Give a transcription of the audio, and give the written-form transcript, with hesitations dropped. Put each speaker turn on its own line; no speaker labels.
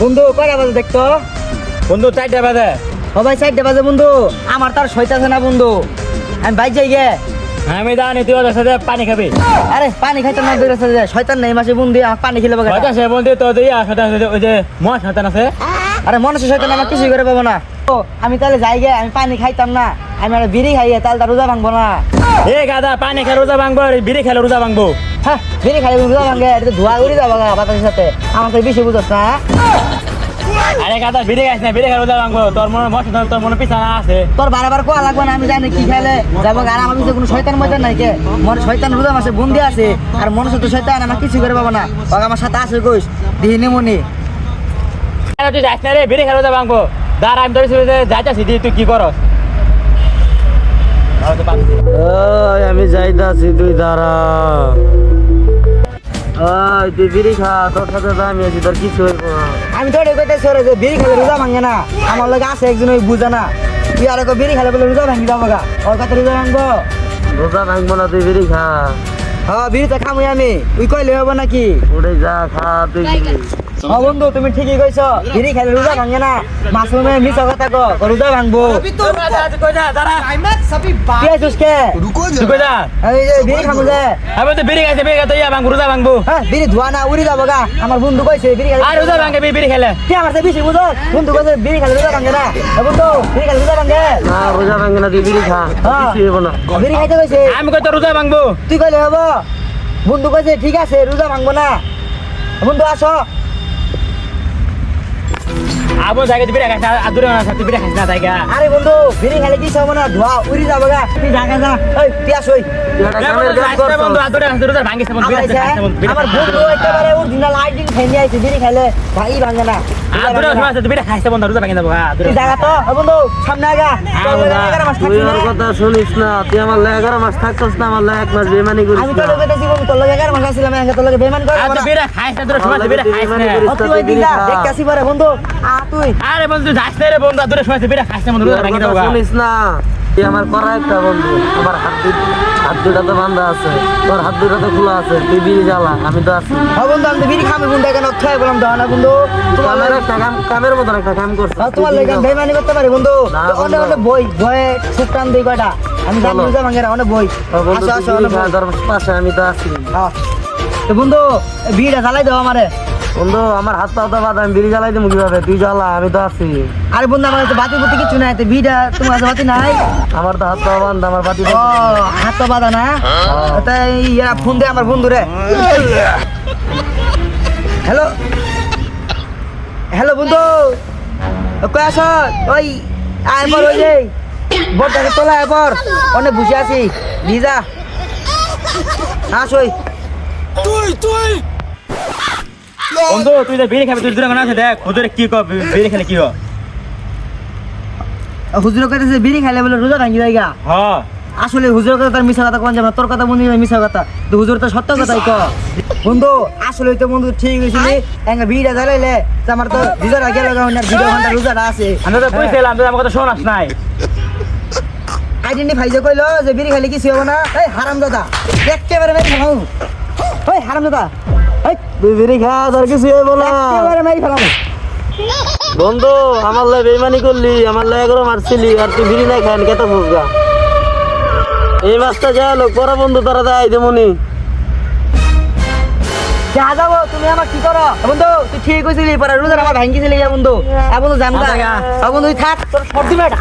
বন্ধু কয়টা বাজে দেখতো?
বন্ধু 4টা বাজে।
ও ভাই 4টা বাজে বন্ধু, আমার তার সইতাছে না বন্ধু, আমি বাইক যাই গে।
আমি জানি তুই ওদের সাথে পানি খাবি।
আরে পানি খাইতে না দূরে আছে, শয়তান নেই মাসে বন্ধু, আমার পানি খেলে বাগা।
হয়তো সে বন্ধু তো ওই যে মশ শয়তান আছে।
আরে মানুষের শয়তান আমার কিছু করে পাবো না। ও আমি তাহলে যাই গে, আমি পানি খাইতাম না, আমি আর বিড়ি খাইয়ে তাহলে তার রোজা ভাঙবো না।
এ গাদা পানি খেলে রোজা ভাঙবো আর বিড়ি খেলে রোজা ভাঙবো।
হ্যাঁ বিড়ি খাইলে রোজা ভাঙবে, এটা তো ধোয়া উড়ি যাবো গা বাতাসের সাথে, আমার তো বেশি বুঝছ না।
আরে গাদা বিড়ি খাইছ না, বিড়ি খেলে রোজা ভাঙবো। তোর মনে মশ তোর মনে পিছানা আছে।
তোর বারবার কোয়া লাগবে না, আমি জানি কি খেলে যাবো। আর আমার পিছনে কোনো শয়তান ময়তান নাই কে, মনে শয়তান রোজা মাসে বন্দি আছে, আর মনে সাথে শয়তান আমার কিছু করে পাবো না। ও আমার সাথে আছে কইস দিহিনি মনি।
আরে তুই যাইছ না রে, বিড়ি খেলে রোজা ভাঙবো। দাঁড়া আমি তোর যাইতাছি, তুই কি করস?
আমি যাইতাছি, তুই দাঁড়া। তুই বিড়ি খা, তোর সাথে তো আমি আছি, তোর কিছু হইব না।
আমি তো কইতেছি ওরে যে বিড়ি খেলে রোজা ভাঙে না, আমার লগে আছে একজন ওই বুঝে না। তুই আর বিড়ি খেলে বলে রোজা ভাঙি যাবো গা, ওর কথা রোজা ভাঙবো।
রোজা ভাঙবো না, তুই বিড়ি খা।
হ্যাঁ বিড়িটা খামই আমি, তুই কইলে হবো নাকি?
উঠে যা, খা তুই বিড়ি।
হ্যাঁ বন্ধু তুমি ঠিকই কইছ, বিড়ি খেলে রোজা ভাঙে না, মাসুমে মিছা কথা কো, রোজা ভাঙবো। তুই আছিস কে? এই যে বিড়ি খামু যে,
আমি তো বিড়ি খাইছে, বিড়ি খাইতে ভাঙবো, রোজা ভাঙবো।
হ্যাঁ বিড়ি ধোয়া না উড়ি যাবো গা, আমার বন্ধু কইছে বিড়ি খেলে
আর রোজা ভাঙে বিড়ি খেলে।
তুই আমার সাথে বেশি বুঝো, বন্ধু কইছে বিড়ি খেলে রোজা ভাঙে না। এ বন্ধু বিড়ি খেলে রোজা ভাঙে
না, রোজা ভাঙে না, তুই বিড়ি খা, তোর
হ্যাঁ।
কিছু হইব না।
বিড়ি খাইতে কইছে,
আমি কই তো রোজা ভাঙবো।
তুই কইলে হবো? বন্ধু কইছে ঠিক আছে রোজা ভাঙবো না। বন্ধু আসো।
আবো জায়গা বিড়ি খাইছ না, আর দূরে না তুই বিড়ি খাইছ না জায়গা।
আরে বন্ধু বিড়ি খেলে কি হবো না, ধোয়া উড়ি যাবো গা, তুই জায়গা যা। ওই তুই আস ওই
তুই একটা কামের কাজ করছ।
বন্ধু আর দূরে রোজা ভাঙিছে বন্ধু, বিড়ি খাইছে বন্ধু।
আমার বন্ধু একেবারে অরিজিনাল আইডিং খেয়ে আইছে, বিড়ি খেলে ভাই ভাঙে না।
আর দূরে আছে তুই বিড়ি খাইছে বন্ধু, রোজা ভাঙে যাবো।
তুই জায়গা তো ও বন্ধু সামনে আগা।
তুই ওর কথা শুনিস না, তুই আমার লাগে 11 মাস থাকছস না, আমার লাগে 1 মাস বেমানি করিস
আমি
না।
তোর লগে জীবন তোর লগে 11 মাস ছিলাম, আমি তোর লগে বেমান করে
আর তুই বিড়ি খাইছ না, দূরে সময় বিড়ি খাইছ না।
তুই ওই দিন যা দেখতাছি পরে বন্ধু। তুই
আরে বন্ধু যাস না রে বন্ধু, আর দূরে সময় বিড়ি খাইছ না বন্ধু, রোজা ভাঙে যাবো।
শুনিস না, তুই আমার করা একটা বন্ধু, আমার হাত দুটা তো বান্ধা আছে, তোর হাত দুটা তো খোলা আছে, তুই বিড়ি জ্বালা, আমি তো আছি।
ও বন্ধু আমি তো বিড়ি খামি বন্ধু, কেন খাই বললাম দাও না বন্ধু। তোমার
কামের একটা কামের মতন একটা কাম করছিস।
তোমার লগে আমি বেমানি করতে পারি বন্ধু।
না,
অনেক অনেক বই ভয়ে সুপ টান দিই কয়টা, আমি জানি রোজা ভাঙে না, অনেক বই। আসো আসো অনেক বই।
তোর পাশে আমি তো আছি।
হ্যাঁ। তো বন্ধু বিড়িটা জ্বালাই দাও আমারে।
বন্ধু আমার হাত পা তো বাদ, আমি বিড়ি জ্বালাই দেবো কিভাবে? তুই জ্বালা, আমি তো আছি।
আরে বন্ধু আমার কাছে বাতি বুতি কিছু নাই, তো বিড়িটা তোমার কাছে বাতি নাই?
আমার তো হাত পা বান্ধ, আমার বাতি
ও হাত তো বাঁধা না, তাই ইয়া ফোন দে আমার বন্ধু রে। হ্যালো হ্যালো বন্ধু, কই আছ? ওই আয় পর, ওই যে বোর্ডটাকে তোলা আয় পর, অনেক বসে আছি ভিজা। আস ওই
বন্ধু তুই যে বিড়ি খাবি, তুই দূরে আছে দেখ হুজুরে কি কর, বিড়ি খেলে কি হয়?
হুজুরের কাছে বিড়ি খাইলে বলে রোজা ভাঙি যায়গা।
হ্যাঁ
আসলে হুজুরের কথা তার মিছা কথা কোন যাবে না, তোর কথা বন্ধু মিছা কথা, তো হুজুর তো সত্য কথাই ক। বন্ধু আসলে তো বন্ধু ঠিক হয়েছিলি, এঙ্গা বিড়িটা জ্বালাইলে তো আমার তো ভিজাটা গেল, 2 ঘন্টা রোজাটা আছে।
আমি তো বুঝছিলাম, তুই আমার কথা শোনাস নাই।
আইডেন্টিফাই যে কইলো যে বিড়ি খাইলে কিছু হবে না, এই হারামজাদা একেবারে মেরে ফেলাম। ওই হারামজাদা এই
তুই বিড়ি খা, তোর কিছু হইব না।
একেবারে মেরে ফেলাম।
বন্ধু আমার লাই বেমানি করলি, আমার লাই 11 মারছিলি, আর তুই বিড়ি নাই খান কেতা ফুসগা। এই মাছটা যা লোক পরে বন্ধু তোরা দেয় দেমনি।
যা যাবো তুমি আমার কি করো বন্ধু, তুই ঠিক কইছিলি পরে রোজার আমার ভাঙ্গিছিলি বন্ধু। বন্ধু জানগা বন্ধু তুই থাক, তোর সর্দি বেটা।